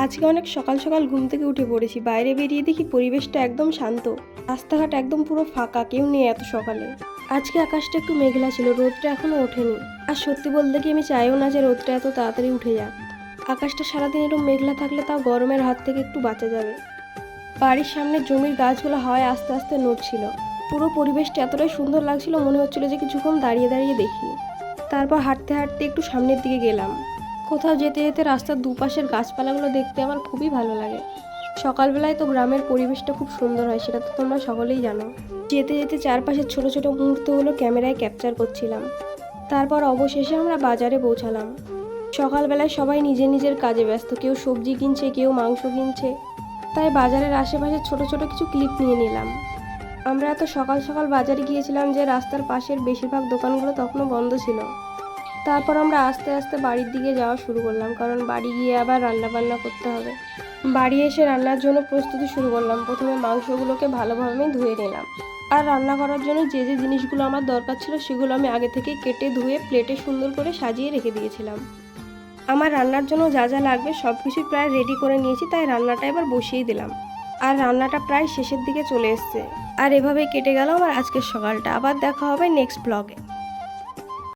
আজকে অনেক সকাল সকাল ঘুম থেকে উঠে পড়েছি। বাইরে বেরিয়ে দেখি পরিবেশটা একদম শান্ত, রাস্তাঘাট একদম পুরো ফাঁকা, কেউ নেই এত সকালে। আজকে আকাশটা একটু মেঘলা ছিল, রোদটা এখনো ওঠেনি। আর সত্যি বলতে কি আমি চাইও না যে রোদটা এত তাড়াতাড়ি উঠে যাক। আকাশটা সারাদিন এরকম মেঘলা থাকলে তাও গরমের হাত থেকে একটু বাঁচা যাবে। বাড়ির সামনে জমির গাছগুলো হাওয়ায় আস্তে আস্তে নড়ছিল। পুরো পরিবেশটা এতটাই সুন্দর লাগছিল, মনে হচ্ছিল যে কিছুক্ষণ দাঁড়িয়ে দাঁড়িয়ে দেখি। তারপর হাঁটতে হাঁটতে একটু সামনের দিকে গেলাম। কোথাও যেতে যেতে রাস্তার দুপাশের গাছপালাগুলো দেখতে আমার খুবই ভালো লাগে। সকালবেলায় তো গ্রামের পরিবেশটা খুব সুন্দর হয়, সেটা তো তোমরা সকলেই জানো। যেতে যেতে চারপাশের ছোট ছোট মুহূর্তগুলো ক্যামেরায় ক্যাপচার করছিলাম। তারপর অবশেষে আমরা বাজারে পৌঁছালাম। সকালবেলায় সবাই নিজের নিজের কাজে ব্যস্ত, কেউ সবজি কিনছে, কেউ মাংস কিনছে। তাই বাজারের আশেপাশে ছোট ছোট কিছু ক্লিপ নিয়ে নিলাম। আমরা এত সকাল সকাল বাজারে গিয়েছিলাম যে রাস্তার পাশের বেশিরভাগ দোকানগুলো তখনও বন্ধ ছিল। তারপর আমরা আস্তে আস্তে বাড়ির দিকে যাওয়া শুরু করলাম, কারণ বাড়ি গিয়ে আবার রান্না বান্না করতে হবে। বাড়ি এসে রান্নার জন্য প্রস্তুতি শুরু করলাম। প্রথমে মাংসগুলোকে ভালোভাবে ধুয়ে নিলাম। আর রান্না করার জন্য যে যে জিনিসগুলো আমার দরকার ছিল সেগুলো আমি আগে থেকে কেটে ধুয়ে প্লেটে সুন্দর করে সাজিয়ে রেখে দিয়েছিলাম। আমার রান্নার জন্য যা যা লাগবে সব কিছুই প্রায় রেডি করে নিয়েছি, তাই রান্নাটা এবার বসিয়ে দিলাম। আর রান্নাটা প্রায় শেষের দিকে চলে এসছে। আর এভাবেই কেটে গেল আমার আজকের সকালটা। আবার দেখা হবে নেক্সট ব্লগে।